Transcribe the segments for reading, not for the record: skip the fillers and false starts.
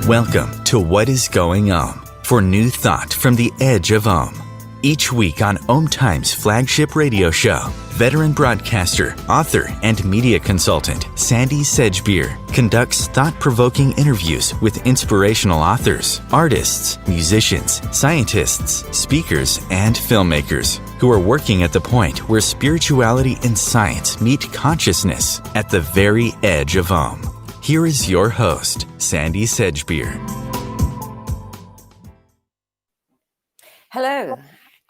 Welcome to What is Going Om for new thought from the edge of Om. Each week on Om Times flagship radio show, veteran broadcaster, author, and media consultant Sandie Sedgbeer conducts thought-provoking interviews with inspirational authors, artists, musicians, scientists, speakers, and filmmakers who are working at the point where spirituality and science meet consciousness at the very edge of Om. Here is your host, Sandie Sedgbeer. Hello.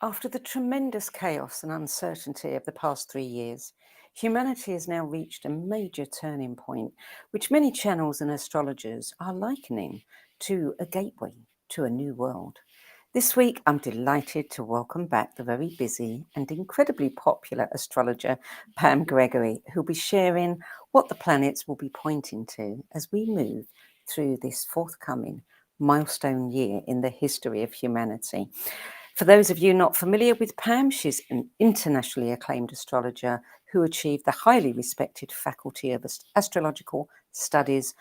After the tremendous chaos and uncertainty of the past 3 years, humanity has now reached a major turning point, which many channels and astrologers are likening to a gateway to a new world. This week, I'm delighted to welcome back the very busy and incredibly popular astrologer, Pam Gregory, who'll be sharing what the planets will be pointing to as we move through this forthcoming milestone year in the history of humanity. For those of you not familiar with Pam, she's an internationally acclaimed astrologer who achieved the highly respected Faculty of Astrological Studies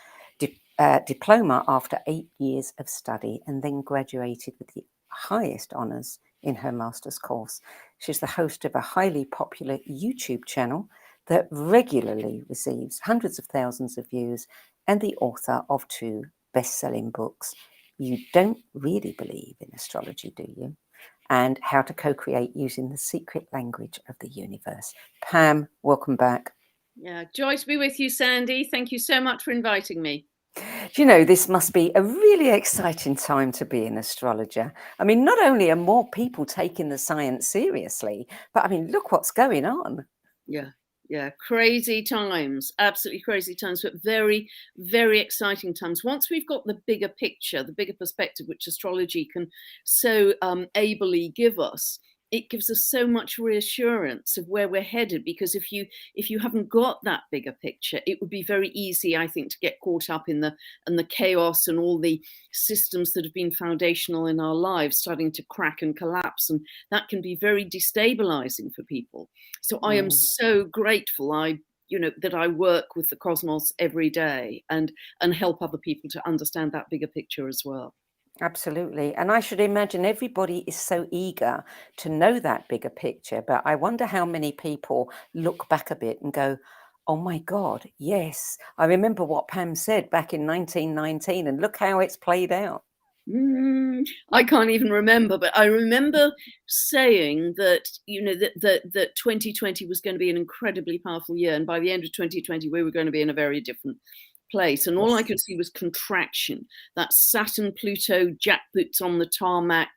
diploma after 8 years of study, and then graduated with the highest honours in her master's course. She's the host of a highly popular YouTube channel that regularly receives hundreds of thousands of views, and the author of 2 best-selling books, You Don't Really Believe in Astrology, Do You? And How to Co-Create Using the Secret Language of the Universe. Pam, welcome back. Yeah, joy to be with you, Sandie. Thank you so much for inviting me. Do you know, this must be a really exciting time to be an astrologer. I mean, not only are more people taking the science seriously, but I mean, look what's going on. Yeah, crazy times, absolutely crazy times, but very, very exciting times. Once we've got the bigger picture, the bigger perspective, which astrology can so ably give us, it gives us so much reassurance of where we're headed. Because if you haven't got that bigger picture, it would be very easy, I think, to get caught up in the chaos and all the systems that have been foundational in our lives starting to crack and collapse, and that can be very destabilizing for people. So I am so grateful that I work with the cosmos every day and help other people to understand that bigger picture as well. Absolutely. And I should imagine everybody is so eager to know that bigger picture. But I wonder how many people look back a bit and go, oh my God, yes. I remember what Pam said back in 1919 and look how it's played out. I can't even remember, but I remember saying that, that 2020 was going to be an incredibly powerful year. And by the end of 2020, we were going to be in a very different place. And all I could see was contraction. That Saturn, Pluto, jackboots on the tarmac,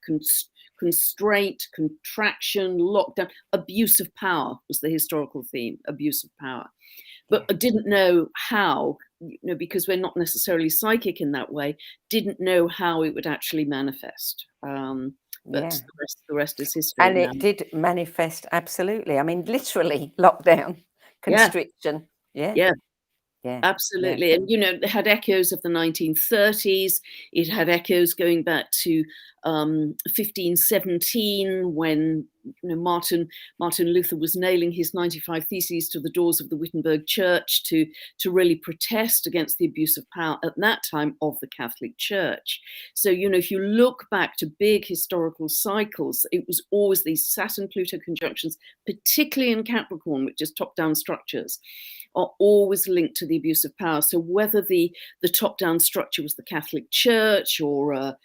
constraint, contraction, lockdown, abuse of power was the historical theme, abuse of power. But I didn't know how, because we're not necessarily psychic in that way, didn't know how it would actually manifest. But the rest is history. And it did manifest, absolutely. I mean, literally lockdown, constriction. Yeah. Absolutely. And, it had echoes of the 1930s. It had echoes going back to 1517 when Martin Luther was nailing his 95 Theses to the doors of the Wittenberg Church to really protest against the abuse of power at that time of the Catholic Church. So, if you look back to big historical cycles, it was always these Saturn-Pluto conjunctions, particularly in Capricorn, which is top-down structures, are always linked to the abuse of power. So whether the top-down structure was the Catholic Church or a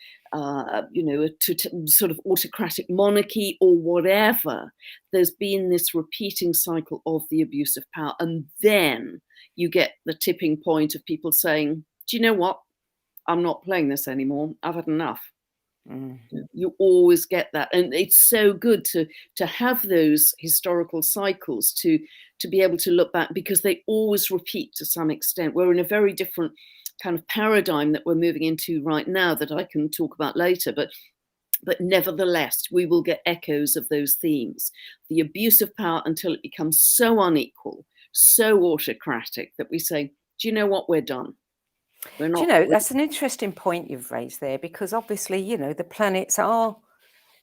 sort of autocratic monarchy or whatever, there's been this repeating cycle of the abuse of power. And then you get the tipping point of people saying, do you know what? I'm not playing this anymore. I've had enough. You always get that. And it's so good to have those historical cycles to be able to look back, because they always repeat to some extent. We're in a very different kind of paradigm that we're moving into right now that I can talk about later, but nevertheless, we will get echoes of those themes. The abuse of power until it becomes so unequal, so autocratic that we say, do you know what, we're done. We're not, that's an interesting point you've raised there, because obviously, the planets are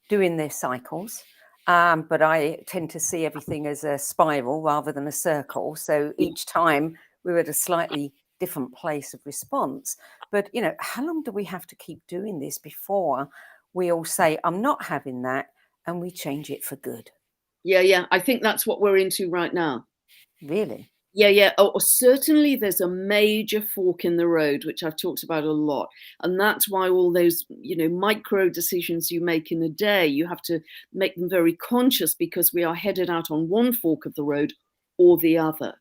doing their cycles. But I tend to see everything as a spiral rather than a circle. So each time we're at a slightly different place of response. But, how long do we have to keep doing this before we all say, I'm not having that, and we change it for good? Yeah. I think that's what we're into right now. Really? Yeah. Oh, certainly there's a major fork in the road, which I've talked about a lot. And that's why all those, micro decisions you make in a day, you have to make them very conscious, because we are headed out on one fork of the road or the other.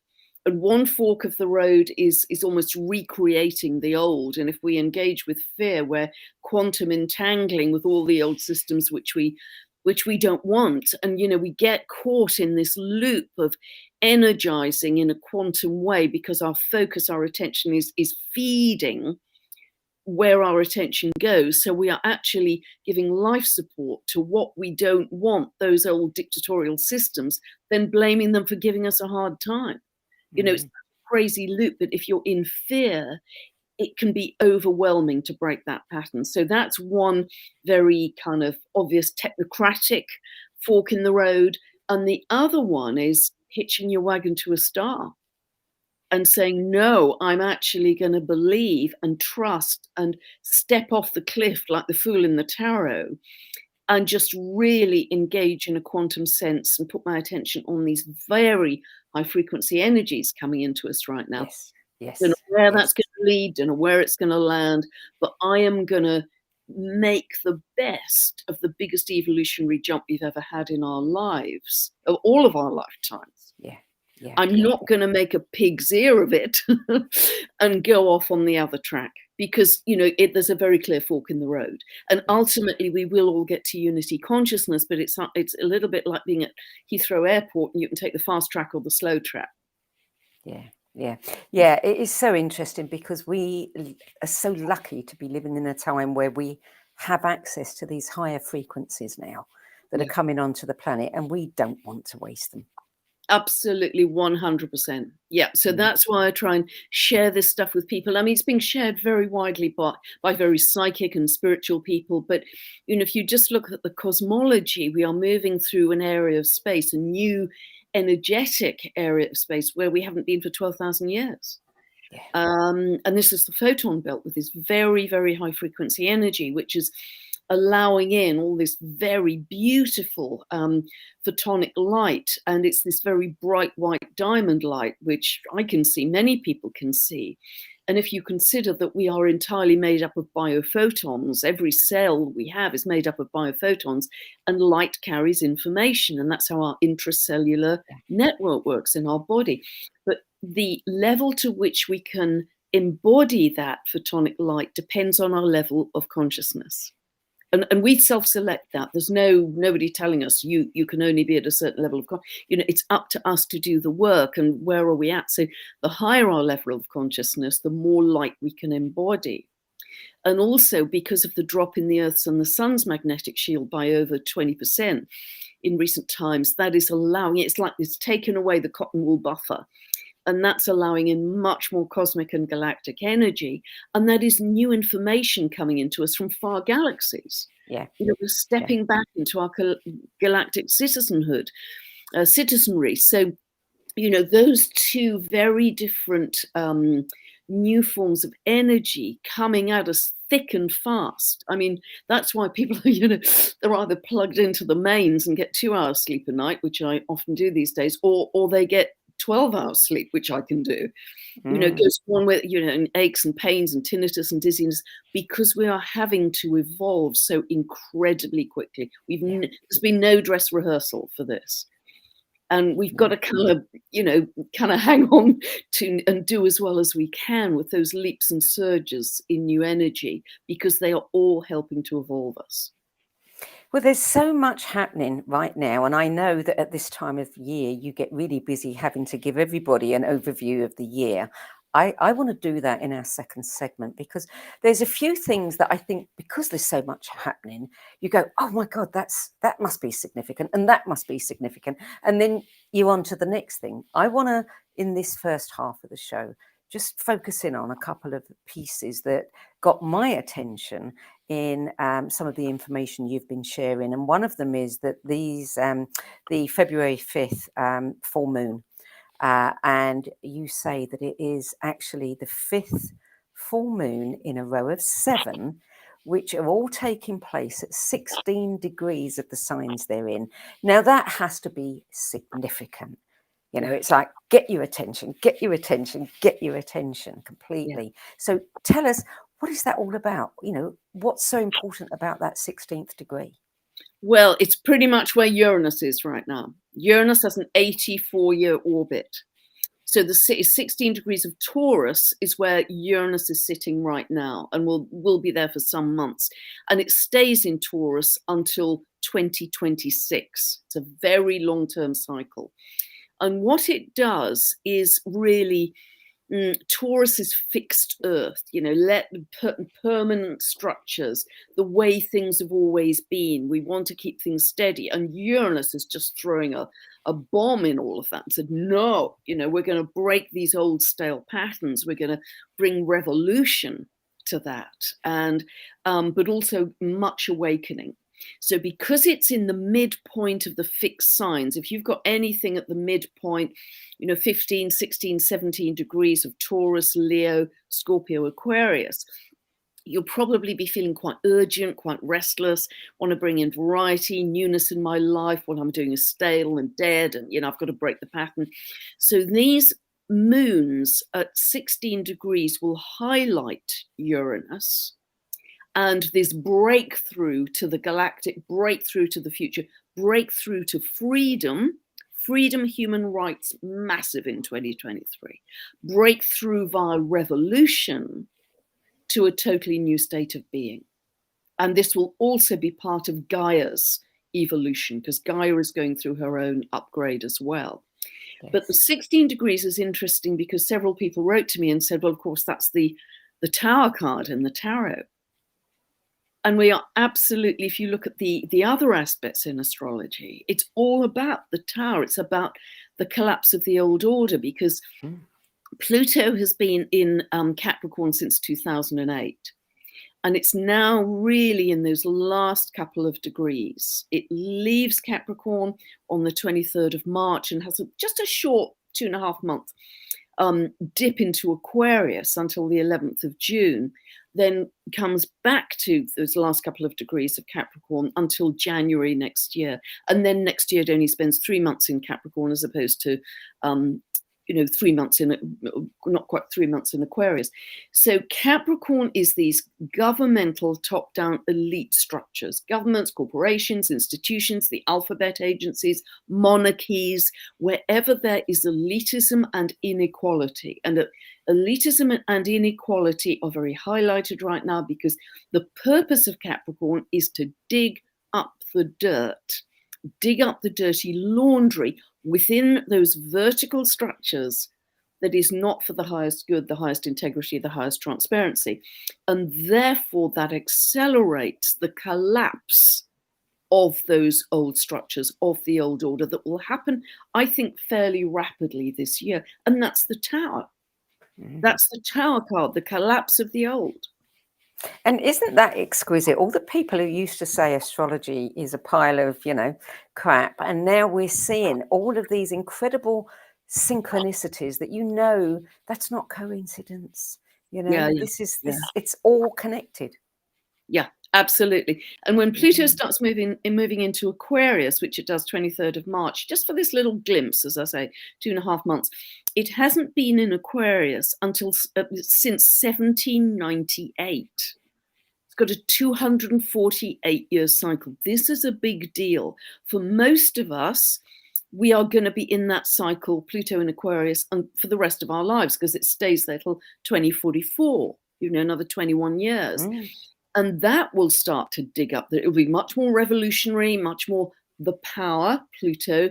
And one fork of the road is almost recreating the old. And if we engage with fear, we're quantum entangling with all the old systems which we don't want. And, we get caught in this loop of energizing in a quantum way, because our focus, our attention is feeding where our attention goes. So we are actually giving life support to what we don't want, those old dictatorial systems, then blaming them for giving us a hard time. It's a crazy loop, but if you're in fear, it can be overwhelming to break that pattern. So that's one very kind of obvious technocratic fork in the road. And the other one is hitching your wagon to a star and saying, no, I'm actually going to believe and trust and step off the cliff like the fool in the tarot, and just really engage in a quantum sense and put my attention on these very high frequency energies coming into us right now. Yes. Don't know where that's going to lead, don't know where it's going to land, but I am going to make the best of the biggest evolutionary jump we've ever had in our lives, of all of our lifetimes. Yeah. I'm not going to make a pig's ear of it and go off on the other track, because, there's a very clear fork in the road. And ultimately, we will all get to unity consciousness, but it's a little bit like being at Heathrow Airport, and you can take the fast track or the slow track. Yeah, it is so interesting, because we are so lucky to be living in a time where we have access to these higher frequencies now that are coming onto the planet, and we don't want to waste them. Absolutely, 100%. Yeah, so that's why I try and share this stuff with people. I mean, it's being shared very widely by very psychic and spiritual people. But, if you just look at the cosmology, we are moving through an area of space, a new energetic area of space where we haven't been for 12,000 years. Yeah. And this is the photon belt with this very, very high frequency energy, which is allowing in all this very beautiful photonic light. And it's this very bright white diamond light, which I can see, many people can see. And if you consider that we are entirely made up of biophotons, every cell we have is made up of biophotons, and light carries information. And that's how our intracellular network works in our body. But the level to which we can embody that photonic light depends on our level of consciousness. And we self-select that. There's nobody telling us you can only be at a certain level of it's up to us to do the work. And where are we at? So the higher our level of consciousness, the more light we can embody. And also, because of the drop in the Earth's and the Sun's magnetic shield by over 20% in recent times, that is allowing, it's like it's taken away the cotton wool buffer. And that's allowing in much more cosmic and galactic energy. And that is new information coming into us from far galaxies. Yeah. We're stepping back into our galactic citizenry. So, those two very different new forms of energy coming at us thick and fast. I mean, that's why people, they're either plugged into the mains and get 2 hours sleep a night, which I often do these days, or they get 12 hours sleep, which I can do. Goes on with, and aches and pains and tinnitus and dizziness, because we are having to evolve so incredibly quickly. There's been no dress rehearsal for this. And we've got to kind of hang on to and do as well as we can with those leaps and surges in new energy, because they are all helping to evolve us. Well, there's so much happening right now, and I know that at this time of year, you get really busy having to give everybody an overview of the year. I want to do that in our second segment, because there's a few things that I think, because there's so much happening, you go, oh my God, that must be significant, and that must be significant. And then you're on to the next thing. I want to, in this first half of the show, just focus in on a couple of pieces that got my attention in some of the information you've been sharing. And one of them is that the February 5th full moon and you say that it is actually the 5th full moon in a row of 7, which are all taking place at 16 degrees of the signs they're in. Now, that has to be significant. You know, it's like, get your attention, get your attention, get your attention completely. So tell us, what is that all about? You know, what's so important about that 16th degree? Well, it's pretty much where Uranus is right now. Uranus has an 84-year orbit. So the 16 degrees of Taurus is where Uranus is sitting right now, and will be there for some months. And it stays in Taurus until 2026. It's a very long-term cycle. And what it does is really, Taurus is fixed earth, you know, permanent structures, the way things have always been. We want to keep things steady. And Uranus is just throwing a bomb in all of that and said, no, you know, we're going to break these old stale patterns. We're going to bring revolution to that, and but also much awakening. So because it's in the midpoint of the fixed signs, if you've got anything at the midpoint, you know, 15, 16, 17 degrees of Taurus, Leo, Scorpio, Aquarius, you'll probably be feeling quite urgent, quite restless, want to bring in variety, newness in my life. What I'm doing is stale and dead, and, you know, I've got to break the pattern. So these moons at 16 degrees will highlight Uranus and this breakthrough to the galactic, breakthrough to the future, breakthrough to freedom, human rights, massive in 2023, breakthrough via revolution to a totally new state of being. And this will also be part of Gaia's evolution, because Gaia is going through her own upgrade as well. Yes. But the 16 degrees is interesting because several people wrote to me and said, well, of course, that's the Tower card in the tarot. And we are absolutely, if you look at the other aspects in astrology, it's all about the Tower. It's about the collapse of the old order, because Pluto has been in Capricorn since 2008. And it's now really in those last couple of degrees. It leaves Capricorn on the 23rd of March and has just a short 2.5 month dip into Aquarius until the 11th of June, then comes back to those last couple of degrees of Capricorn until January next year. And then next year it only spends 3 months in Capricorn as opposed to 3 months in, not quite 3 months in Aquarius. So Capricorn is these governmental top-down elite structures, governments, corporations, institutions, the alphabet agencies, monarchies, wherever there is elitism and inequality. And elitism and inequality are very highlighted right now because the purpose of Capricorn is to dig up the dirt, dig up the dirty laundry within those vertical structures that is not for the highest good, the highest integrity, the highest transparency. And therefore that accelerates the collapse of those old structures, of the old order, that will happen, I think, fairly rapidly this year. And that's the Tower. That's the Tower card, the collapse of the old. And isn't that exquisite? All the people who used to say astrology is a pile of, crap. And now we're seeing all of these incredible synchronicities that, that's not coincidence. This is, it's all connected. Yeah, absolutely. And when Pluto starts moving into Aquarius, which it does 23rd of March, just for this little glimpse, as I say, 2.5 months, it hasn't been in Aquarius since 1798. It's got a 248-year cycle. This is a big deal. For most of us, we are going to be in that cycle, Pluto in Aquarius, and for the rest of our lives, because it stays there till 2044, another 21 years. And that will start to dig up. It will be much more revolutionary, much more the power, Pluto,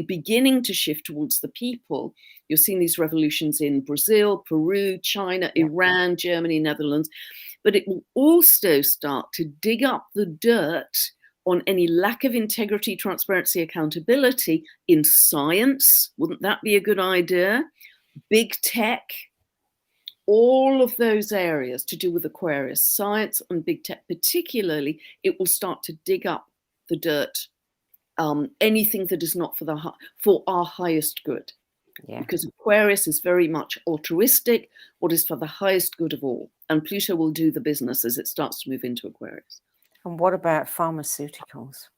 beginning to shift towards the people. You're seeing these revolutions in Brazil, Peru, China, Iran, Germany, Netherlands. But it will also start to dig up the dirt on any lack of integrity, transparency, accountability in science. Wouldn't that be a good idea? Big tech. All of those areas to do with Aquarius, science and big tech particularly, it will start to dig up the dirt, anything that is not for our highest good. Yeah. Because Aquarius is very much altruistic, what is for the highest good of all. And Pluto will do the business as it starts to move into Aquarius. And what about pharmaceuticals?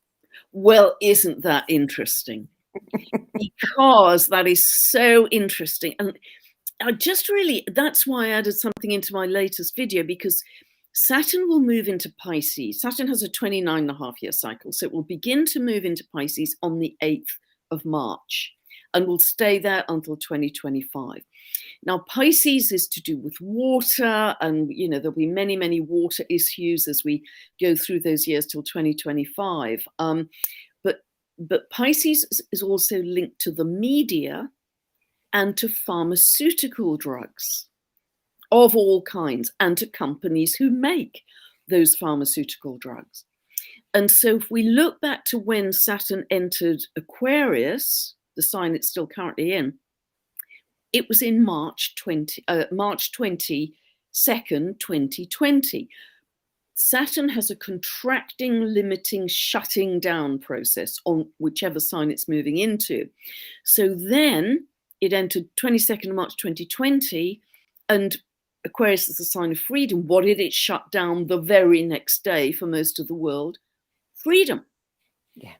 Well, isn't that interesting? Because that is so interesting. And I just really, that's why I added something into my latest video, because Saturn will move into Pisces. Saturn has a 29.5-year cycle. So it will begin to move into Pisces on the 8th of March and will stay there until 2025. Now, Pisces is to do with water, and there'll be many, many water issues as we go through those years till 2025. But Pisces is also linked to the media and to pharmaceutical drugs of all kinds, and to companies who make those pharmaceutical drugs. And so if we look back to when Saturn entered Aquarius, the sign it's still currently in, it was in March 22nd, 2020. Saturn has a contracting, limiting, shutting down process on whichever sign it's moving into. So then it entered 22nd of March 2020, and Aquarius is a sign of freedom. What did it shut down the very next day for most of the world? Freedom. Yeah.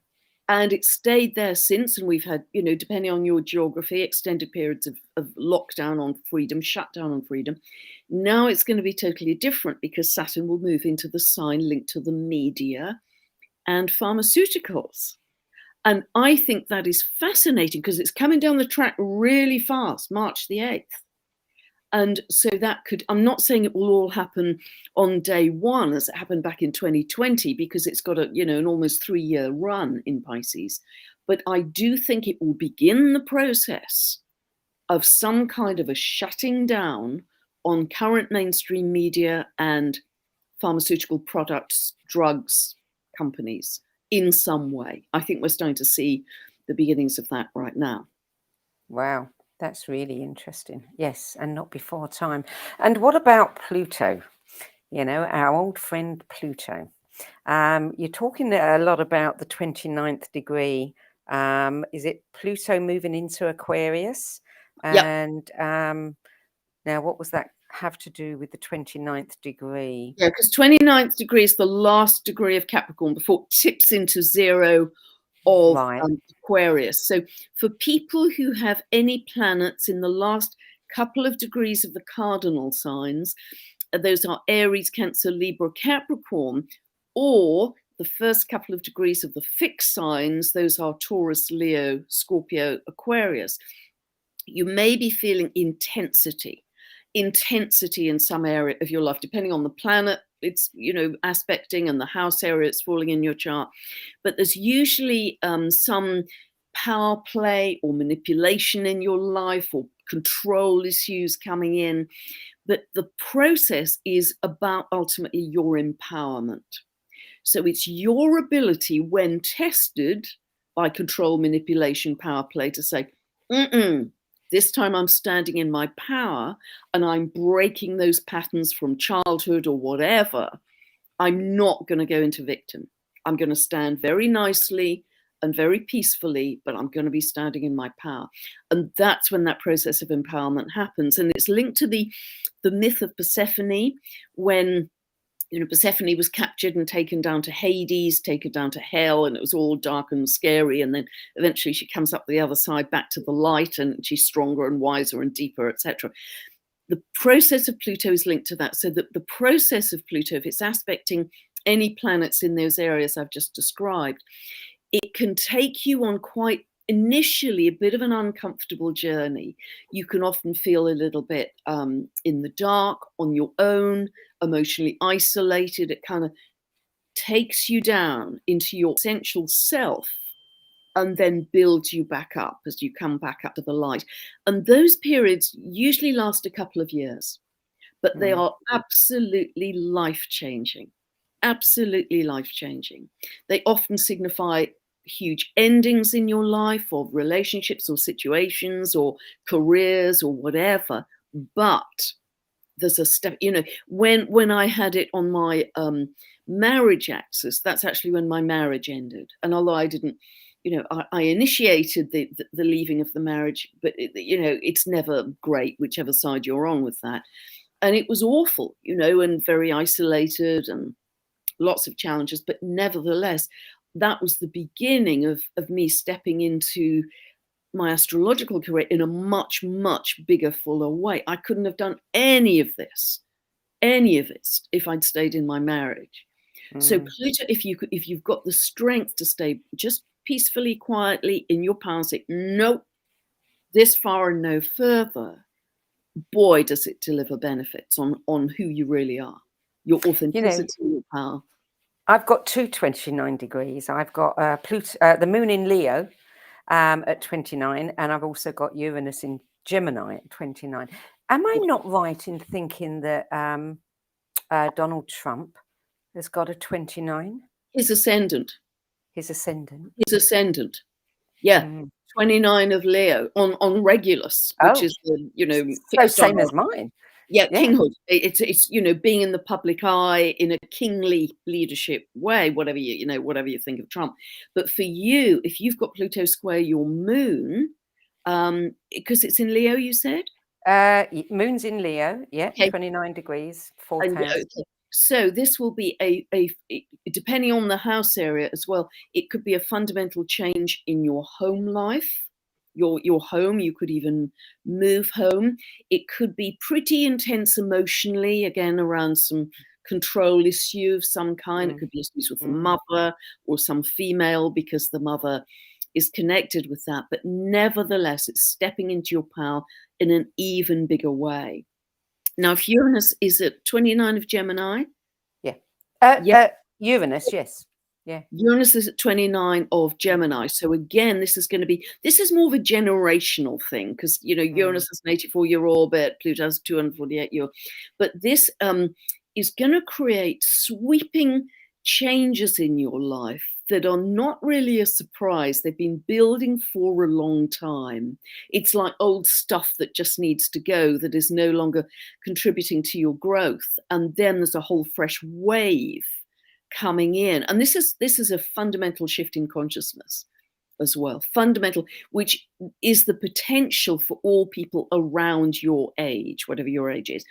And it stayed there since, and we've had, depending on your geography, extended periods of lockdown on freedom, shutdown on freedom. Now it's going to be totally different, because Saturn will move into the sign linked to the media and pharmaceuticals. And I think that is fascinating, because it's coming down the track really fast, March the 8th. And so that could, I'm not saying it will all happen on day one as it happened back in 2020, because it's got an almost 3-year run in Pisces. But I do think it will begin the process of some kind of a shutting down on current mainstream media and pharmaceutical products, drugs, companies in some way. I think we're starting to see the beginnings of that right now. Wow. That's really interesting. Yes, and not before time. And what about Pluto? Our old friend Pluto. You're talking a lot about the 29th degree. Is it Pluto moving into Aquarius? Yep. And now what was that have to do with the 29th degree? Yeah, because 29th degree is the last degree of Capricorn before it tips into 0 of Aquarius. So for people who have any planets in the last couple of degrees of the cardinal signs, those are Aries, Cancer, Libra, Capricorn, or the first couple of degrees of the fixed signs, those are Taurus, Leo, Scorpio, Aquarius, you may be feeling intensity in some area of your life, depending on the planet it's aspecting and the house area it's falling in your chart. But there's usually some power play or manipulation in your life, or control issues coming in. But the process is about ultimately your empowerment. So it's your ability, when tested by control, manipulation, power play, to say, this time I'm standing in my power and I'm breaking those patterns from childhood or whatever. I'm not going to go into victim. I'm going to stand very nicely and very peacefully, but I'm going to be standing in my power. And that's when that process of empowerment happens. And it's linked to the myth of Persephone, when Persephone was captured and taken down to Hades, taken down to hell, and it was all dark and scary. And then eventually she comes up the other side back to the light, and she's stronger and wiser and deeper, etc. The process of Pluto is linked to that. So that the process of Pluto, if it's aspecting any planets in those areas I've just described, it can take you on quite initially a bit of an uncomfortable journey. You can often feel a little bit in the dark, on your own, emotionally isolated. It kind of takes you down into your essential self and then builds you back up as you come back up to the light. And those periods usually last a couple of years, but they are absolutely life-changing. Absolutely life-changing. They often signify huge endings in your life, or relationships or situations or careers or whatever. But there's a step, when I had it on my marriage axis, that's actually when my marriage ended. And although I didn't I initiated the leaving of the marriage, but it's never great, whichever side you're on with that. And it was awful, and very isolated and lots of challenges. But nevertheless, that was the beginning of me stepping into my astrological career in a much, much bigger, fuller way. I couldn't have done any of it, if I'd stayed in my marriage. So Pluto, if you've got the strength to stay just peacefully, quietly in your power, say, nope, this far and no further, boy, does it deliver benefits on who you really are, your authenticity, your power. I've got 29 degrees. I've got Pluto, the moon in Leo at 29, and I've also got Uranus in Gemini at 29. Am I not right in thinking that Donald Trump has got a 29? His ascendant. Yeah. 29 of Leo on Regulus, which is the so same as mine. Yeah, kinghood. It's being in the public eye in a kingly leadership way, whatever you think of Trump. But for you, if you've got Pluto square your moon, because it's in Leo, you said? Moon's in Leo, 29 degrees, 4th house. Okay. So this will be a depending on the house area as well, it could be a fundamental change in your home life, your home. You could even move home. It could be pretty intense emotionally, again, around some control issue of some kind. It could be issues with the mother or some female, because the mother is connected with that. But nevertheless, it's stepping into your power in an even bigger way. Now, if Uranus is at 29 of Gemini. Uranus, yes. Yeah. Uranus is at 29 of Gemini. So again, this is more of a generational thing, because, Uranus has an 84-year orbit, Pluto has 248-year. But this is going to create sweeping changes in your life that are not really a surprise. They've been building for a long time. It's like old stuff that just needs to go, that is no longer contributing to your growth. And then there's a whole fresh wave coming in. And this is a fundamental shift in consciousnness as well. Fundamental, which is the potential for all people around your age, whatever your age is.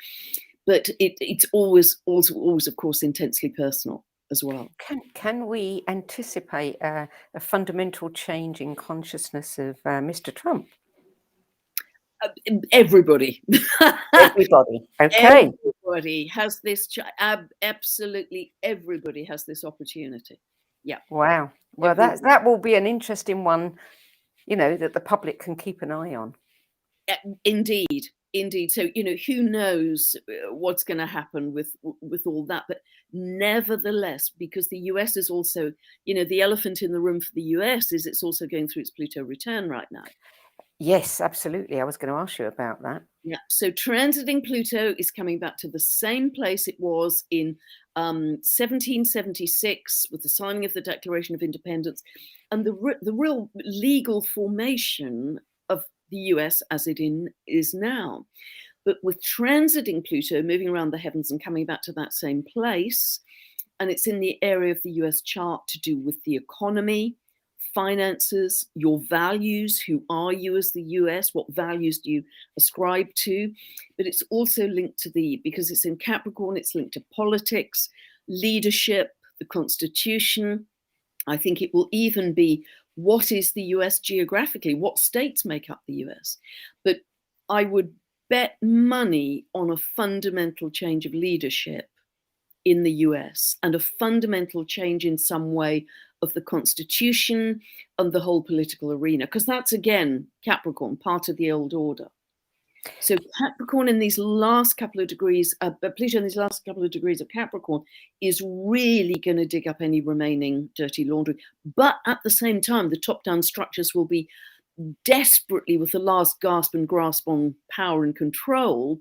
But it's always, of course, intensely personal as well. Can we anticipate a fundamental change in consciousness of Mr. Trump? Everybody. Everybody. Okay. Everybody has this. Absolutely, everybody has this opportunity. Yeah. Wow. Well, that will be an interesting one. That the public can keep an eye on. Indeed. So, who knows what's going to happen with all that. But nevertheless, because the US is also, the elephant in the room for the US is it's also going through its Pluto return right now. Yes, absolutely. I was going to ask you about that. Yeah. So transiting Pluto is coming back to the same place it was in 1776 with the signing of the Declaration of Independence, and the real legal formation of the US as it is now. But with transiting Pluto, moving around the heavens and coming back to that same place, and it's in the area of the US chart to do with the economy, finances, your values, who are you as the US, what values do you ascribe to? But it's also linked to because it's in Capricorn, it's linked to politics, leadership, the Constitution. I think it will even be what is the US geographically, what states make up the US. But I would bet money on a fundamental change of leadership in the US and a fundamental change in some way of the Constitution and the whole political arena, because that's, again, Capricorn, part of the old order. So Capricorn in these last couple of degrees, Pluto in these last couple of degrees of Capricorn is really going to dig up any remaining dirty laundry. But at the same time, the top-down structures will be desperately, with the last gasp and grasp on power and control,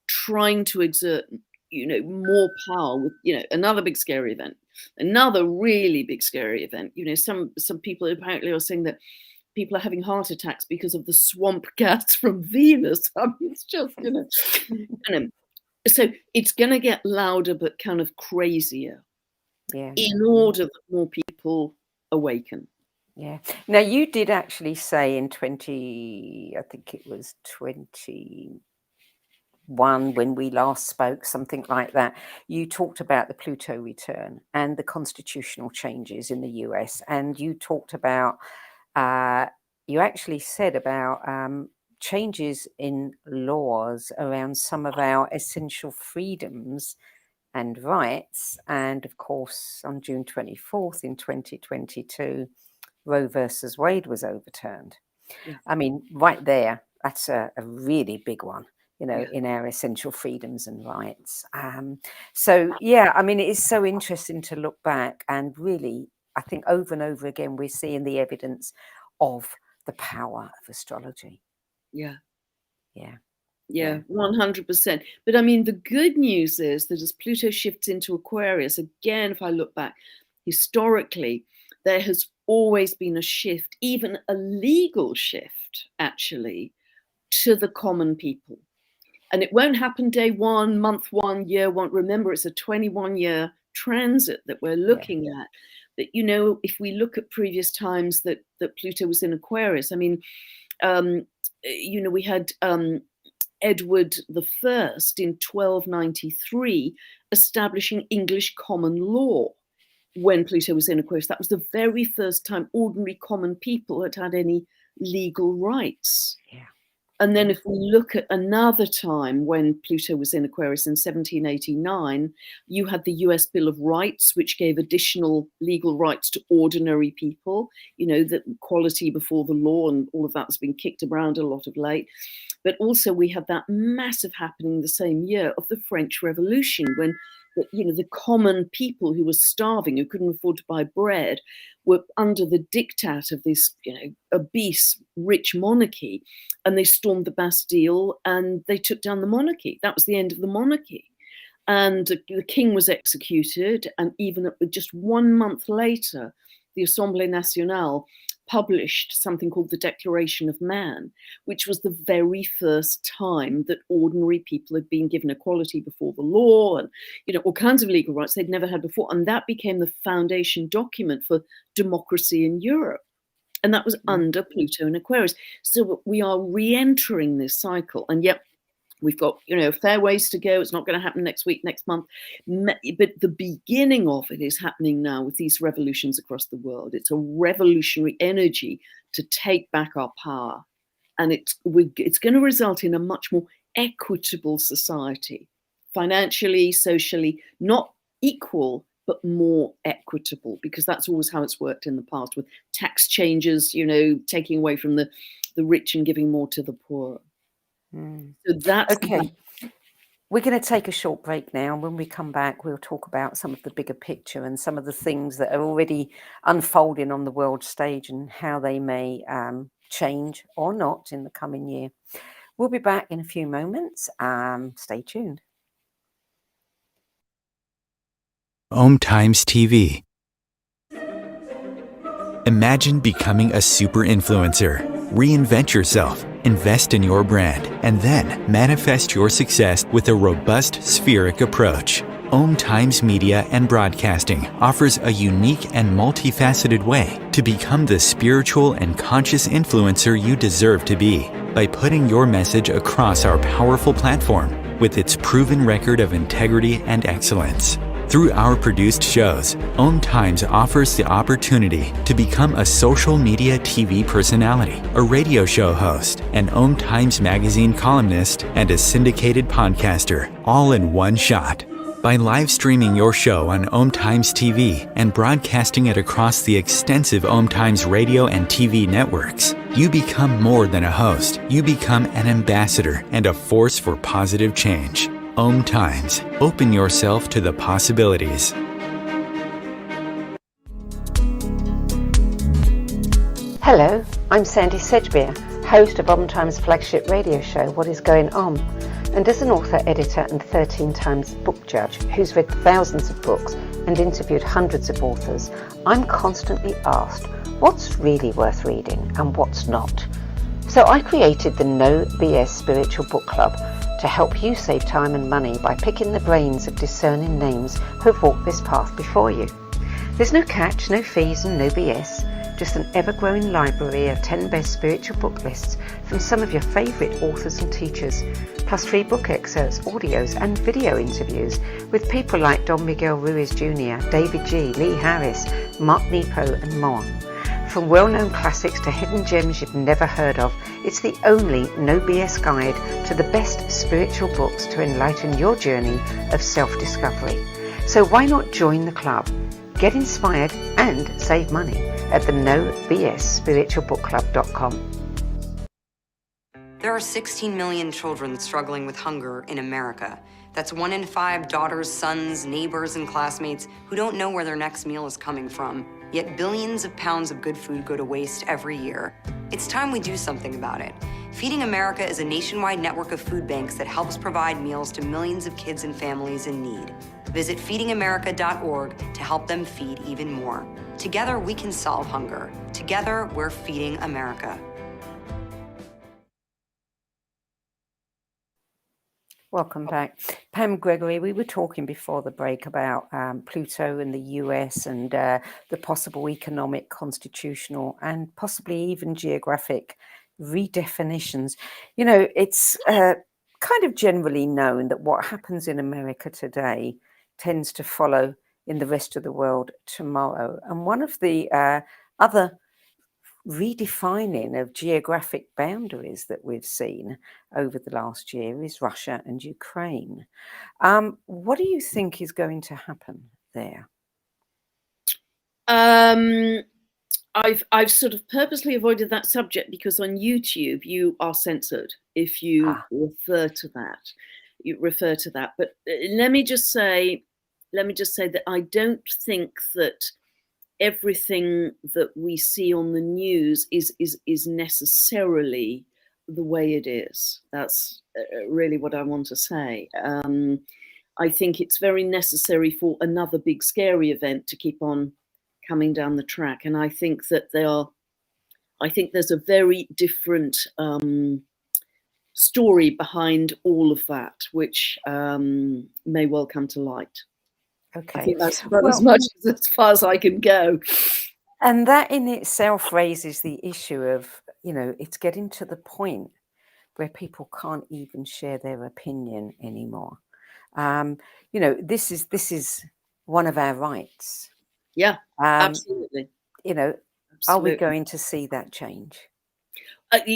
trying to exert, more power with, another big scary event, another really big scary event. Some people apparently are saying that people are having heart attacks because of the swamp gas from Venus. I mean, it's just, So it's going to get louder, but kind of crazier, in order that more people awaken. Yeah. Now, you did actually say in I think it was 21, when we last spoke, something like that, you talked about the Pluto return and the constitutional changes in the US. And you talked about, you actually said about changes in laws around some of our essential freedoms and rights. And of course, on June 24th in 2022, Roe versus Wade was overturned. Yeah. I mean, right there, that's a really big one, Yeah. in our essential freedoms and rights. So, yeah, I mean, it is so interesting to look back, and really, I think over and over again, we're seeing the evidence of the power of astrology. Yeah. Yeah. Yeah, 100%. But I mean, the good news is that as Pluto shifts into Aquarius, again, if I look back historically, there has always been a shift, even a legal shift, actually, to the common people. And it won't happen day one, month one, year one. Remember, it's a 21-year transit that we're looking at. But, if we look at previous times that Pluto was in Aquarius, I mean, we had Edward I in 1293 establishing English common law when Pluto was in Aquarius. That was the very first time ordinary common people had any legal rights. Yeah. And then if we look at another time when Pluto was in Aquarius in 1789, you had the US Bill of Rights, which gave additional legal rights to ordinary people, that equality before the law, and all of that's been kicked around a lot of late. But also we had that massive happening the same year of the French Revolution, when the common people who were starving, who couldn't afford to buy bread, were under the diktat of this, obese, rich monarchy, and they stormed the Bastille and they took down the monarchy. That was the end of the monarchy. And the king was executed, and even just 1 month later, the Assemblée Nationale published something called the Declaration of Man, which was the very first time that ordinary people had been given equality before the law and, all kinds of legal rights they'd never had before. And that became the foundation document for democracy in Europe. And that was under Pluto and Aquarius. So we are re-entering this cycle. And yet we've got, a fair ways to go. It's not going to happen next week, next month. But the beginning of it is happening now with these revolutions across the world. It's a revolutionary energy to take back our power. And it's going to result in a much more equitable society, financially, socially, not equal, but more equitable, because that's always how it's worked in the past with tax changes, taking away from the rich and giving more to the poor. So that's okay. We're going to take a short break now. When we come back, we'll talk about some of the bigger picture and some of the things that are already unfolding on the world stage and how they may change or not in the coming year. We'll be back in a few moments. Stay tuned. Om Times TV. Imagine becoming a super influencer. Reinvent yourself, invest in your brand, and then manifest your success with a robust spheric approach. Om Times Media and Broadcasting offers a unique and multifaceted way to become the spiritual and conscious influencer you deserve to be by putting your message across our powerful platform with its proven record of integrity and excellence. Through our produced shows, Om Times offers the opportunity to become a social media TV personality, a radio show host, an Om Times magazine columnist, and a syndicated podcaster, all in one shot. By live streaming your show on Om Times TV and broadcasting it across the extensive Om Times radio and TV networks, you become more than a host. You become an ambassador and a force for positive change. Om Times. Open yourself to the possibilities. Hello, I'm Sandie Sedgbeer, host of Om Times' flagship radio show, What Is Going On? And as an author, editor, and 13 times book judge who's read thousands of books and interviewed hundreds of authors, I'm constantly asked what's really worth reading and what's not. So I created the No BS Spiritual Book Club to help you save time and money by picking the brains of discerning names who have walked this path before you. There's no catch, no fees, and no BS. just an ever-growing library of 10 best spiritual book lists from some of your favourite authors and teachers, plus free book excerpts, audios and video interviews with people like Don Miguel Ruiz Jr., David G., Lee Harris, Mark Nepo and more. From well-known classics to hidden gems you've never heard of, it's the only no BS guide to the best spiritual books to enlighten your journey of self-discovery. So why not join the club? Get inspired and save money at the nobsspiritualbookclub.com. There are 16 million children struggling with hunger in America. That's 1 in 5 daughters, sons, neighbors, and classmates who don't know where their next meal is coming from. Yet billions of pounds of good food go to waste every year. It's time we do something about it. Feeding America is a nationwide network of food banks that helps provide meals to millions of kids and families in need. Visit feedingamerica.org to help them feed even more. Together, we can solve hunger. Together, we're feeding America. Welcome back. Pam Gregory, we were talking before the break about Pluto and the US and the possible economic, constitutional, and possibly even geographic redefinitions. You know, it's kind of generally known that what happens in America today tends to follow in the rest of the world tomorrow. And one of the other redefining of geographic boundaries that we've seen over the last year is Russia and Ukraine. What do you think is going to happen there? I've sort of purposely avoided that subject because on YouTube you are censored if you refer to that. But let me just say that I don't think that everything that we see on the news is necessarily the way it is. That's really what I want to say. I think it's very necessary for another big scary event to keep on coming down the track, and I think that there's a very different story behind all of that, which may well come to light. Okay. I think that's about as much as far as I can go. And that in itself raises the issue of, you know, it's getting to the point where people can't even share their opinion anymore. You know, this is one of our rights. Yeah, absolutely. You know, absolutely. Are we going to see that change?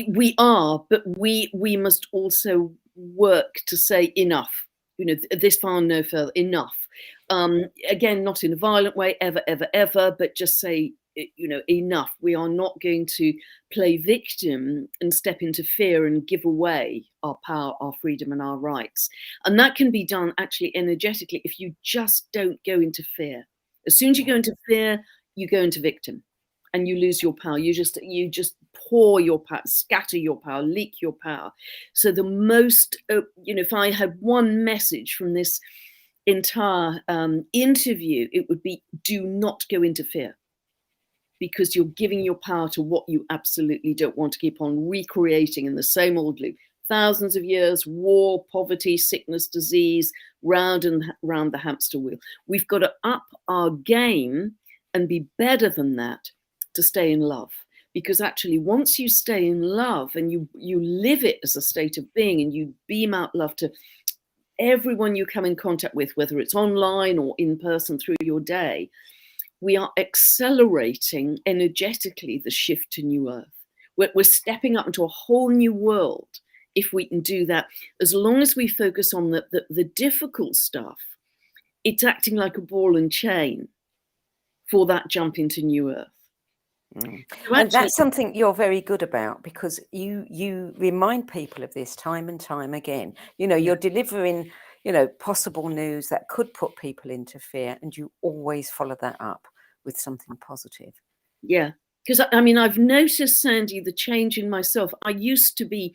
We are, but we must also work to say enough. You know, this far, no further, enough. Again, not in a violent way, ever, but just say, you know, enough. We are not going to play victim and step into fear and give away our power, our freedom and our rights. And that can be done actually energetically if you just don't go into fear. As soon as you go into fear, you go into victim and you lose your power. You just pour your power, scatter your power, leak your power. So the most, you know, if I had one message from this entire interview, it would be do not go into fear, because you're giving your power to what you absolutely don't want to keep on recreating in the same old loop. Thousands of years, war, poverty, sickness, disease, round and round the hamster wheel. We've got to up our game and be better than that to stay in love. Because actually, once you stay in love and you live it as a state of being and you beam out love to everyone you come in contact with, whether it's online or in person through your day, we are accelerating energetically the shift to New Earth. We're stepping up into a whole new world if we can do that. As long as we focus on the difficult stuff, it's acting like a ball and chain for that jump into New Earth. Mm. So and that's something you're very good about, because you remind people of this time and time again. You know, you're delivering, you know, possible news that could put people into fear, and you always follow that up with something positive. Yeah, because I mean, I've noticed, Sandie, the change in myself. I used to be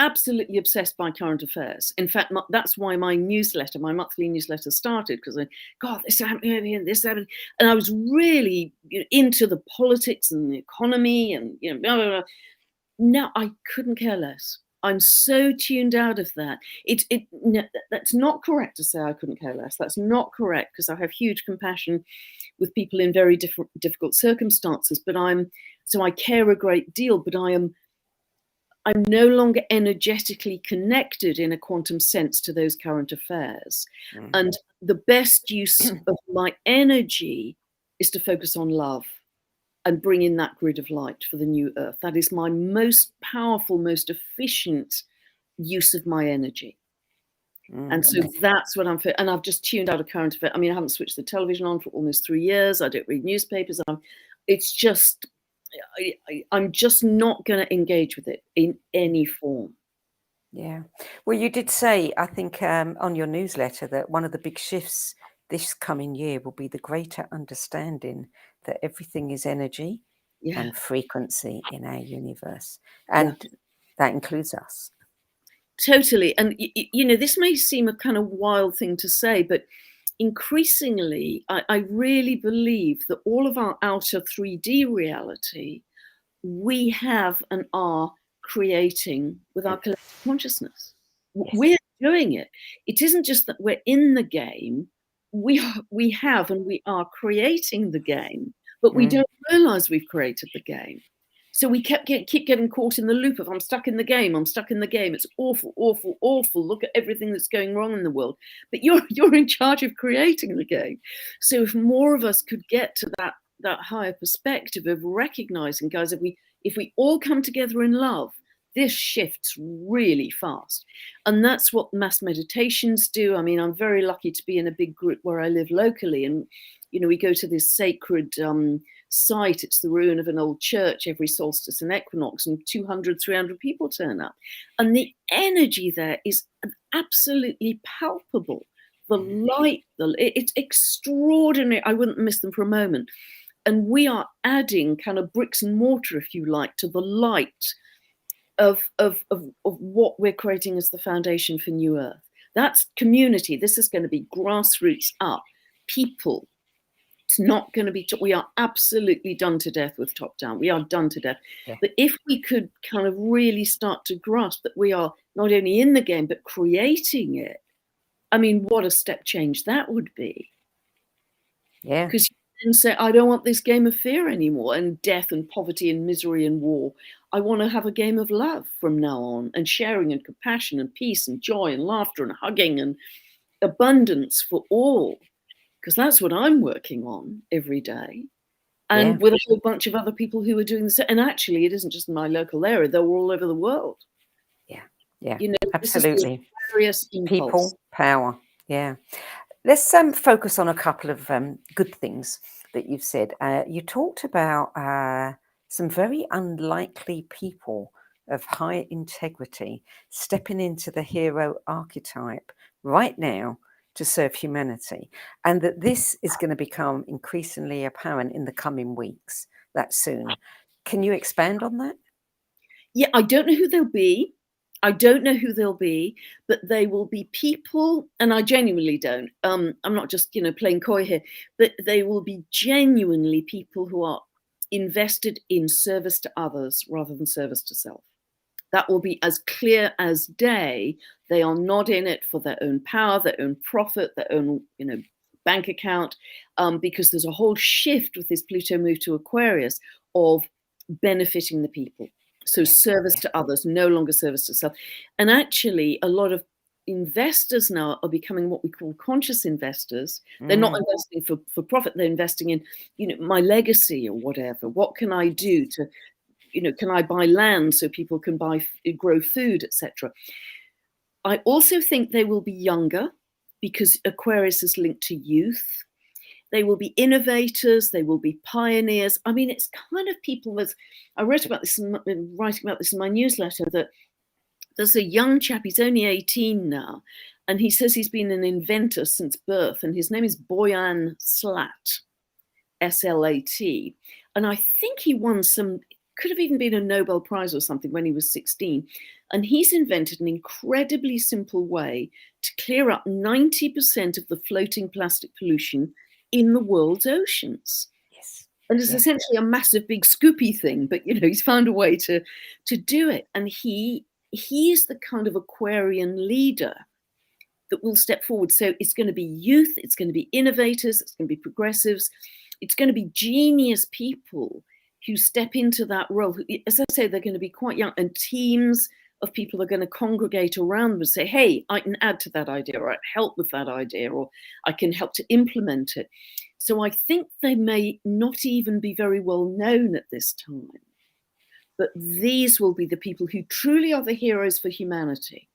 absolutely obsessed by current affairs. In fact, that's why my monthly newsletter started, because God, this happened here, this happened, and I was really, you know, into the politics and the economy and, you know, blah, blah, blah. Now I couldn't care less. I'm so tuned out of that. No, that's not correct to say I couldn't care less. That's not correct, because I have huge compassion with people in very difficult circumstances. But I care a great deal. But I'm no longer energetically connected in a quantum sense to those current affairs. And the best use of my energy is to focus on love and bring in that grid of light for the new earth. That is my most powerful, most efficient use of my energy. And so that's what and I've just tuned out of current affairs. I mean, I haven't switched the television on for almost 3 years. I don't read newspapers. It's just, I'm just not going to engage with it in any form. Yeah. Well, you did say, I think, on your newsletter that one of the big shifts this coming year will be the greater understanding that everything is energy and frequency in our universe. And that includes us. Totally. And, this may seem a kind of wild thing to say, but increasingly, I really believe that all of our outer 3D reality, we have and are creating with our collective consciousness. Yes. We're doing it. It isn't just that we're in the game. We have and we are creating the game, but we don't realize we've created the game. So we keep getting caught in the loop of I'm stuck in the game. It's awful, awful, awful. Look at everything that's going wrong in the world. But you're in charge of creating the game. So if more of us could get to that higher perspective of recognizing, guys, if we all come together in love, this shifts really fast. And that's what mass meditations do. I mean, I'm very lucky to be in a big group where I live locally. And, we go to this sacred site. It's the ruin of an old church every solstice and equinox, and 200, 300 people turn up. And the energy there is absolutely palpable. The light, it's extraordinary. I wouldn't miss them for a moment. And we are adding kind of bricks and mortar, if you like, to the light of what we're creating as the foundation for New Earth. That's community. This is going to be grassroots up, people. It's not going to be, we are absolutely done to death with top down. We are done to death. Yeah. But if we could kind of really start to grasp that we are not only in the game, but creating it, I mean, what a step change that would be. Yeah. Because you then say, I don't want this game of fear anymore, and death and poverty and misery and war. I want to have a game of love from now on, and sharing and compassion and peace and joy and laughter and hugging and abundance for all. Because that's what I'm working on every day. And with a whole bunch of other people who are doing the same. And actually, it isn't just in my local area. They're all over the world. Yeah, absolutely. People, power. Yeah. Let's focus on a couple of good things that you've said. You talked about some very unlikely people of high integrity stepping into the hero archetype right now to serve humanity, and that this is going to become increasingly apparent in the coming weeks, that soon. Can you expand on that? Yeah, I don't know who they'll be. But they will be people, and I genuinely don't. I'm not just, playing coy here, but they will be genuinely people who are invested in service to others rather than service to self. That will be as clear as day. They are not in it for their own power, their own profit, their own, bank account, because there's a whole shift with this Pluto move to Aquarius of benefiting the people. So service to others, no longer service to self. And actually, a lot of investors now are becoming what we call conscious investors. They're not investing for profit. They're investing in, my legacy or whatever. What can I do to, can I buy land so people can grow food, etc. I also think they will be younger because Aquarius is linked to youth. They will be innovators. They will be pioneers. I mean, it's kind of people that I wrote about this, writing about this in my newsletter, that there's a young chap, he's only 18 now, and he says he's been an inventor since birth, and his name is Boyan Slat, S-L-A-T. And I think he won could have even been a Nobel Prize or something when he was 16. And he's invented an incredibly simple way to clear up 90% of the floating plastic pollution in the world's oceans. Yes. And it's essentially a massive big scoopy thing, but he's found a way to do it. And he he's the kind of Aquarian leader that will step forward. So it's going to be youth, it's going to be innovators, it's going to be progressives, it's going to be genius people who step into that role. As I say, they're going to be quite young, and teams of people are going to congregate around them and say, hey, I can add to that idea, or I help with that idea, or I can help to implement it. So I think they may not even be very well known at this time, but these will be the people who truly are the heroes for humanity.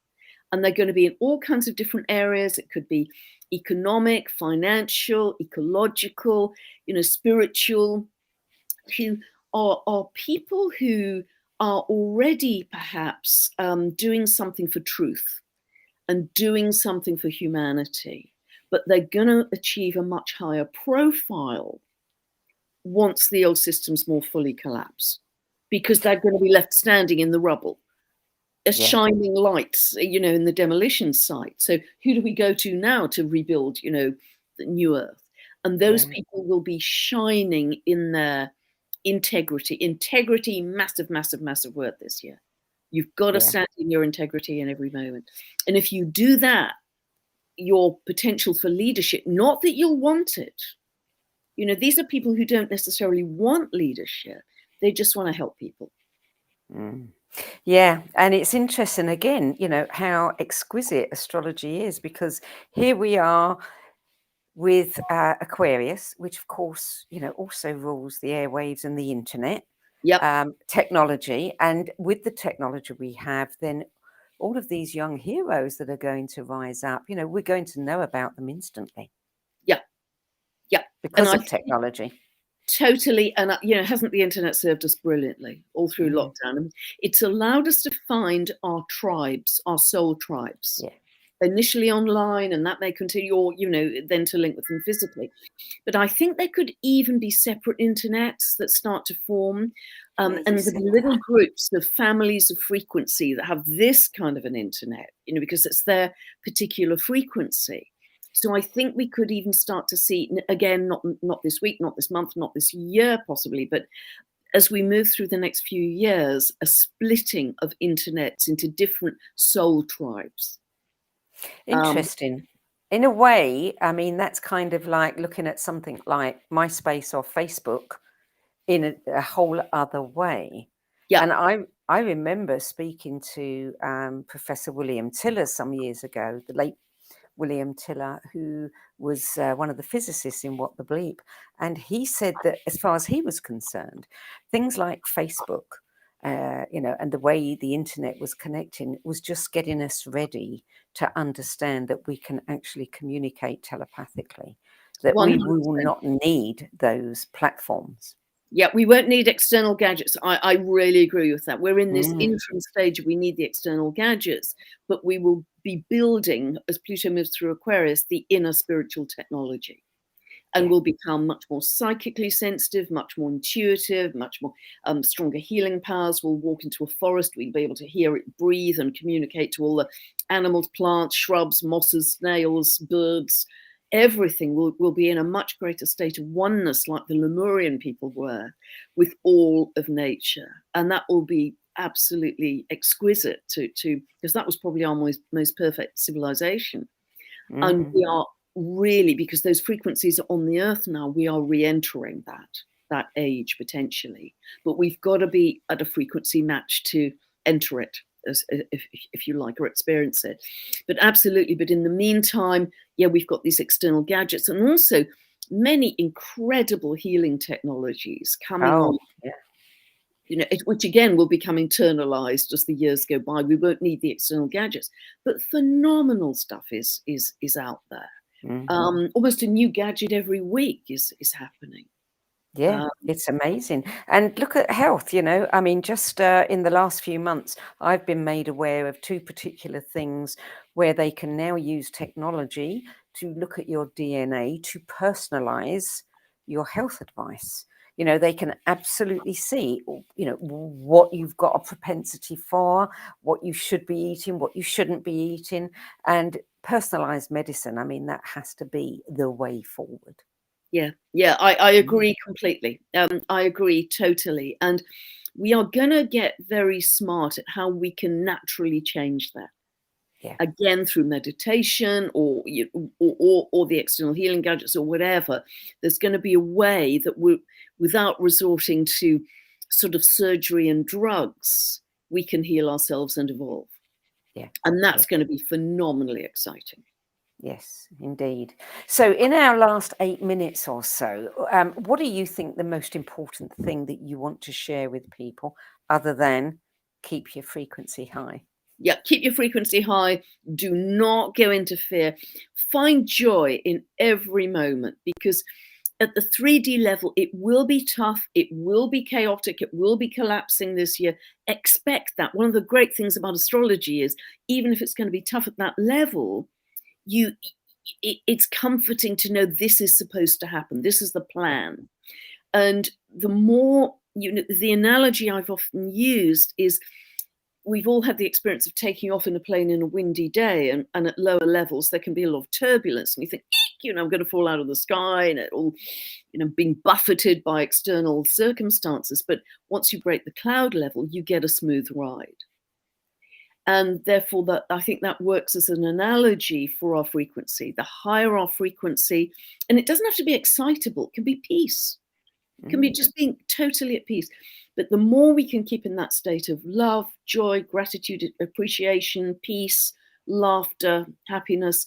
And they're going to be in all kinds of different areas. It could be economic, financial, ecological, spiritual, who are people who are already perhaps doing something for truth and doing something for humanity, but they're going to achieve a much higher profile once the old systems more fully collapse, because they're going to be left standing in the rubble as shining lights, in the demolition site. So who do we go to now to rebuild, the new earth? And those people will be shining in their integrity, massive, massive, massive word this year. You've got to stand in your integrity in every moment. And if you do that, your potential for leadership, not that you'll want it. These are people who don't necessarily want leadership. They just want to help people. Yeah, and it's interesting again, how exquisite astrology is, because here we are with Aquarius, which of course, also rules the airwaves and the internet, technology. And with the technology we have, then all of these young heroes that are going to rise up, we're going to know about them instantly. Yeah. Because of technology. Totally. And, hasn't the internet served us brilliantly all through lockdown? I mean, it's allowed us to find our tribes, our soul tribes, initially online, and that may continue, or, then to link with them physically. But I think there could even be separate internets that start to form, and the little groups of families of frequency that have this kind of an internet, because it's their particular frequency. So I think we could even start to see, again, not this week, not this month, not this year possibly, but as we move through the next few years, a splitting of internets into different soul tribes. Interesting. In a way, I mean, that's kind of like looking at something like MySpace or Facebook in a whole other way. Yeah. And I remember speaking to Professor William Tiller some years ago, the late William Tiller, who was one of the physicists in What the Bleep. And he said that as far as he was concerned, things like Facebook, and the way the internet was connecting was just getting us ready to understand that we can actually communicate telepathically, that 100%. We will not need those platforms. Yeah, we won't need external gadgets. I really agree with that. We're in this interim stage. We need the external gadgets, but we will be building, as Pluto moves through Aquarius, the inner spiritual technology. And we'll become much more psychically sensitive, much more intuitive, much more stronger healing powers. We'll walk into a forest. We'll be able to hear it breathe and communicate to all the animals, plants, shrubs, mosses, snails, birds. Everything will be in a much greater state of oneness, like the Lemurian people were, with all of nature. And that will be absolutely exquisite to because that was probably our most perfect civilization. And we are really, because those frequencies are on the earth now, we are re-entering that age potentially. But we've got to be at a frequency match to enter it, as if you like, or experience it. But absolutely. But in the meantime, we've got these external gadgets and also many incredible healing technologies coming on. Which again will become internalized as the years go by. We won't need the external gadgets, but phenomenal stuff is out there. Almost a new gadget every week is happening. It's amazing. And look at health, I mean, just in the last few months, I've been made aware of two particular things where they can now use technology to look at your DNA to personalize your health advice. They can absolutely see, what you've got a propensity for, what you should be eating, what you shouldn't be eating, and personalized medicine. I mean, that has to be the way forward. Yeah, I agree completely. I agree totally. And we are going to get very smart at how we can naturally change that. Yeah. Again, through meditation or the external healing gadgets or whatever, there's going to be a way that without resorting to sort of surgery and drugs, we can heal ourselves and evolve. Yeah. And that's going to be phenomenally exciting. Yes, indeed. So in our last 8 minutes or so, what do you think the most important thing that you want to share with people other than keep your frequency high? Yeah, keep your frequency high. Do not go into fear. Find joy in every moment, because at the 3D level, it will be tough. It will be chaotic. It will be collapsing this year. Expect that. One of the great things about astrology is, even if it's going to be tough at that level, it's comforting to know this is supposed to happen. This is the plan. And the more, the analogy I've often used is, we've all had the experience of taking off in a plane in a windy day, and at lower levels, there can be a lot of turbulence. And you think, I'm going to fall out of the sky, and it all, being buffeted by external circumstances. But once you break the cloud level, you get a smooth ride. And therefore, I think that works as an analogy for our frequency. The higher our frequency, and it doesn't have to be excitable, it can be peace. It can be just being totally at peace. But the more we can keep in that state of love, joy, gratitude, appreciation, peace, laughter, happiness,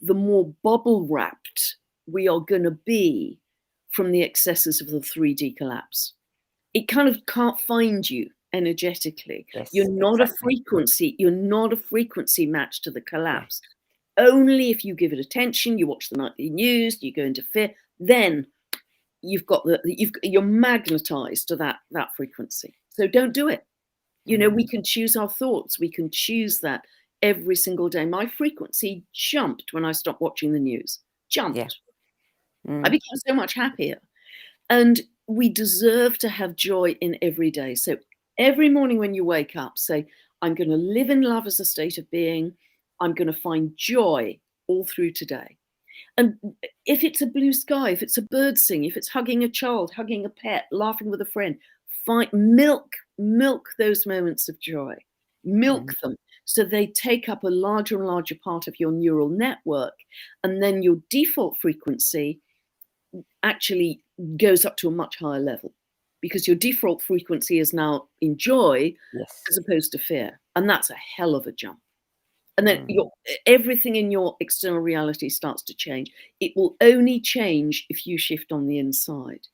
the more bubble wrapped we are going to be from the excesses of the 3D collapse. It kind of can't find you energetically. Yes, you're not exactly. you're not a frequency match to the collapse. Yeah. Only if you give it attention, you watch the nightly news, you go into fear, then you're magnetized to that frequency. So don't do it. We can choose our thoughts. We can choose that every single day. My frequency jumped when I stopped watching the news. Jumped. Yeah. I became so much happier. And we deserve to have joy in every day. So every morning when you wake up, say, I'm going to live in love as a state of being. I'm going to find joy all through today. And if it's a blue sky, if it's a bird singing, if it's hugging a child, hugging a pet, laughing with a friend, milk those moments of joy. Milk them so they take up a larger and larger part of your neural network. And then your default frequency actually goes up to a much higher level, because your default frequency is now in joy, yes, as opposed to fear. And that's a hell of a jump. And then everything in your external reality starts to change. It will only change if you shift on the inside.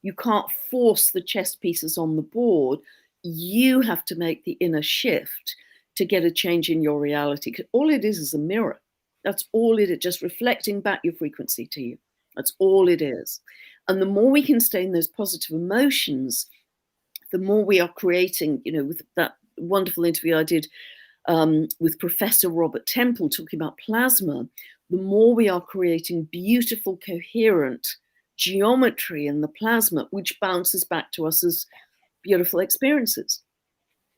You can't force the chess pieces on the board. You have to make the inner shift to get a change in your reality. Because all it is a mirror. That's all it is, just reflecting back your frequency to you. That's all it is. And the more we can stay in those positive emotions, the more we are creating, with that wonderful interview I did with Professor Robert Temple talking about plasma, the more we are creating beautiful, coherent geometry in the plasma, which bounces back to us as beautiful experiences.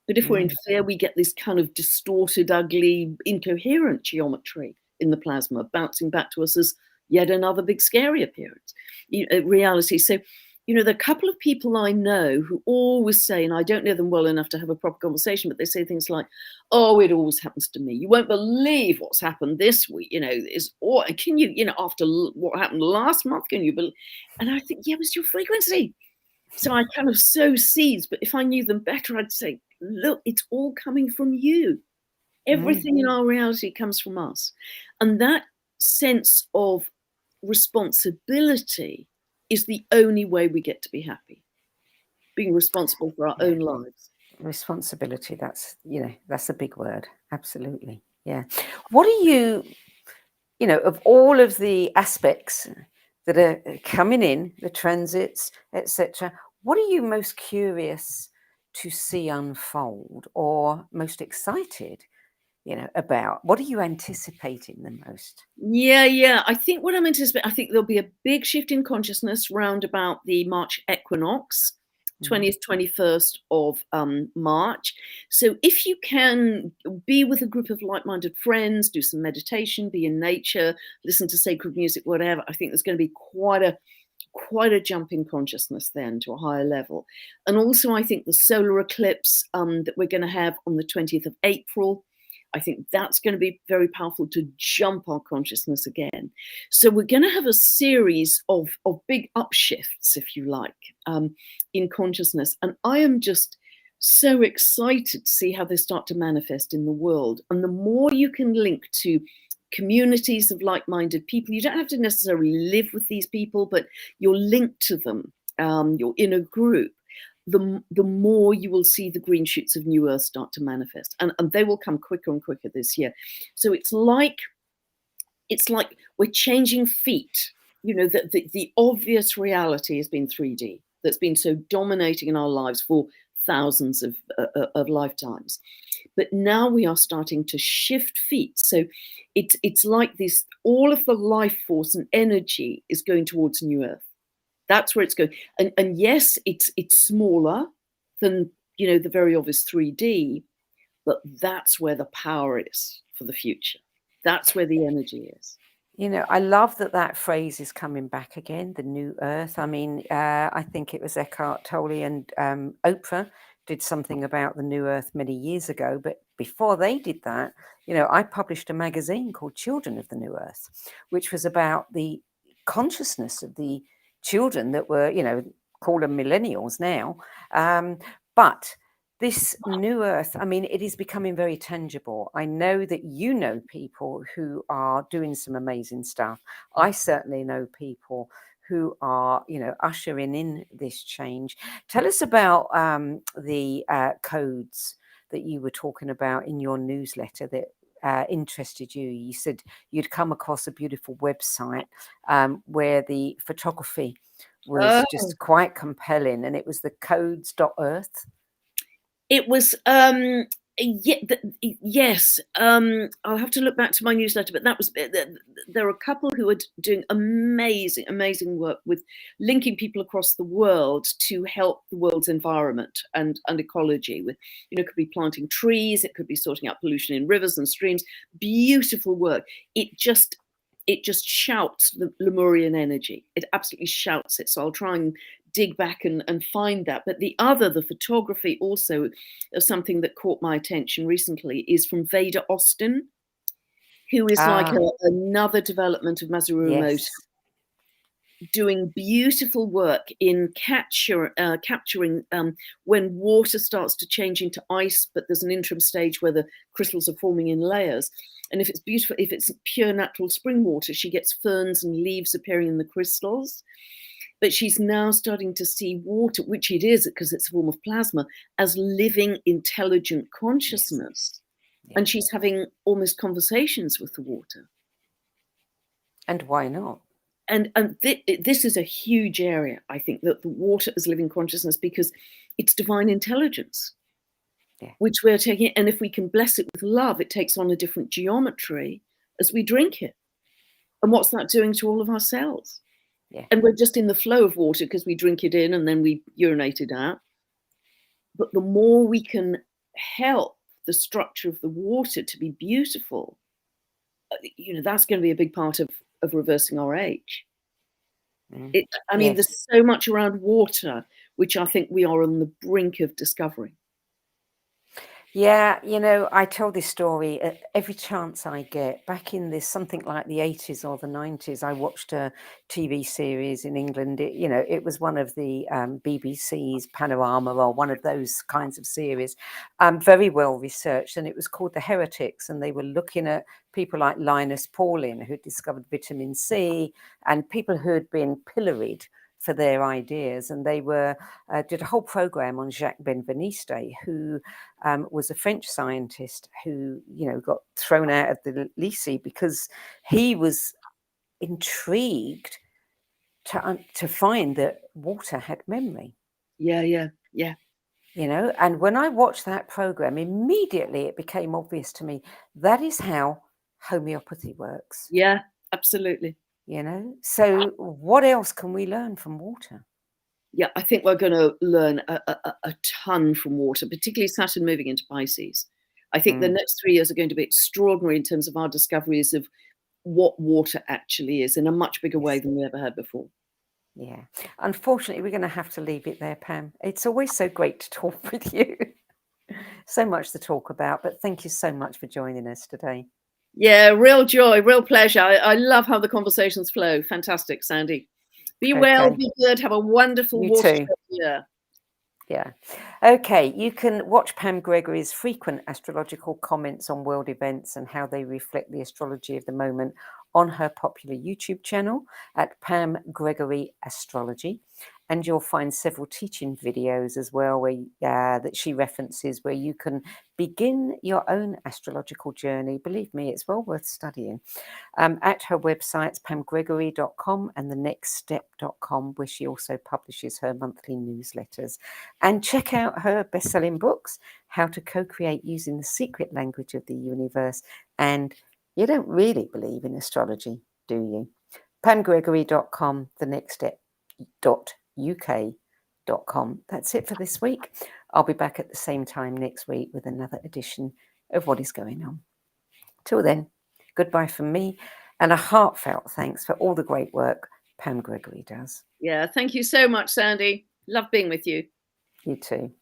But if we're in fear, we get this kind of distorted, ugly, incoherent geometry in the plasma, bouncing back to us as yet another big, scary appearance, reality. So, there are a couple of people I know who always say, and I don't know them well enough to have a proper conversation, but they say things like, oh, it always happens to me. You won't believe what's happened this week, can you, after what happened last month, can you believe? And I think, yeah, it's your frequency. So I kind of sow seeds, but if I knew them better, I'd say, look, it's all coming from you. Everything in our reality comes from us. And that sense of responsibility is the only way we get to be happy. Being responsible for our own lives. Responsibility, that's a big word. Absolutely. Yeah. What are you, of all of the aspects that are coming in, the transits, etc., what are you most curious to see unfold, or most excited, about? What are you anticipating the most? Yeah. I think what I'm anticipating, I think there'll be a big shift in consciousness round about the March equinox, 20th, 21st of March. So if you can be with a group of like-minded friends, do some meditation, be in nature, listen to sacred music, whatever, I think there's going to be quite a quite a jump in consciousness then to a higher level. And also, I think the solar eclipse that we're going to have on the 20th of April, I think that's going to be very powerful to jump our consciousness again. So we're going to have a series of big upshifts, if you like, in consciousness. And I am just so excited to see how they start to manifest in the world. And the more you can link to communities of like-minded people, you don't have to necessarily live with these people, but you're linked to them, you're in a group, the more you will see the green shoots of New Earth start to manifest, and they will come quicker and quicker this year. So it's like we're changing feet. You know, the obvious reality has been 3D, that's been so dominating in our lives for thousands of lifetimes. But now we are starting to shift feet. So it's like this, all of the life force and energy is going towards New Earth. That's where it's going. And yes, it's smaller than, you know, the very obvious 3D, but that's where the power is for the future. That's where the energy is. You know, I love that phrase is coming back again, the New Earth. I mean, I think it was Eckhart Tolle and Oprah did something about the New Earth many years ago. But before they did that, you know, I published a magazine called Children of the New Earth, which was about the consciousness of the children that were, you know, call them millennials now. But this New Earth, I mean, it is becoming very tangible. I know that you know people who are doing some amazing stuff. I certainly know people who are, you know, ushering in this change. Tell us about the codes that you were talking about in your newsletter that interested you. You said you'd come across a beautiful website where the photography was just quite compelling, and it was the codes.earth. It was, yes. I'll have to look back to my newsletter, but that was, there are a couple who are doing amazing work with linking people across the world to help the world's environment and ecology. With, you know, it could be planting trees, it could be sorting out pollution in rivers and streams. Beautiful work. It just shouts the Lemurian energy. It absolutely shouts it. So I'll try and dig back and find that. But the photography also of something that caught my attention recently is from Veda Austin, who is like another development of Masaru Emoto, doing beautiful work in capturing when water starts to change into ice, but there's an interim stage where the crystals are forming in layers. And if it's beautiful, if it's pure natural spring water, she gets ferns and leaves appearing in the crystals. But she's now starting to see water, which it is because it's a form of plasma, as living, intelligent consciousness. Yes. And she's having almost conversations with the water. And why not? And this is a huge area, I think, that the water is living consciousness, because it's divine intelligence, which we're taking. And if we can bless it with love, it takes on a different geometry as we drink it. And what's that doing to all of our cells? Yeah. And we're just in the flow of water because we drink it in and then we urinate it out. But the more we can help the structure of the water to be beautiful, you know, that's going to be a big part of reversing our age. I mean, there's so much around water, which I think we are on the brink of discovering. Yeah, you know, I tell this story every chance I get. Back in this, something like the 80s or the 90s, I watched a TV series in England. It was one of the BBC's Panorama, or one of those kinds of series, very well researched. And it was called The Heretics. And they were looking at people like Linus Pauling, who discovered vitamin C, and people who had been pilloried for their ideas. And they did a whole program on Jacques Benveniste, who was a French scientist who, you know, got thrown out of the lycée because he was intrigued to find that water had memory. Yeah. You know, and when I watched that program, immediately it became obvious to me that is how homeopathy works. Yeah, absolutely. You know, so what else can we learn from water? Yeah, I think we're going to learn a ton from water, particularly Saturn moving into Pisces. I think the next 3 years are going to be extraordinary in terms of our discoveries of what water actually is in a much bigger way than we ever had before. Yeah. Unfortunately, we're going to have to leave it there, Pam. It's always so great to talk with you. So much to talk about, but thank you so much for joining us today. Yeah, real joy, real pleasure. I love how the conversations flow. Fantastic, Sandie. Be well, Okay. be good, have a wonderful You watershed too. year. Yeah. Okay. You can watch Pam Gregory's frequent astrological comments on world events and how they reflect the astrology of the moment on her popular YouTube channel at Pam Gregory Astrology. And you'll find several teaching videos as well where that she references where you can begin your own astrological journey. Believe me, it's well worth studying. At her websites, pamgregory.com and thenextstep.com, where she also publishes her monthly newsletters. And check out her best-selling books, How to Co-Create Using the Secret Language of the Universe. And you don't really believe in astrology, do you? pamgregory.com, thenextstep.uk.com. That's it for this week. I'll be back at the same time next week with another edition of What is Going On. Till then, goodbye from me and a heartfelt thanks for all the great work Pam Gregory does. Yeah, thank you so much, Sandie. Love being with you. You too.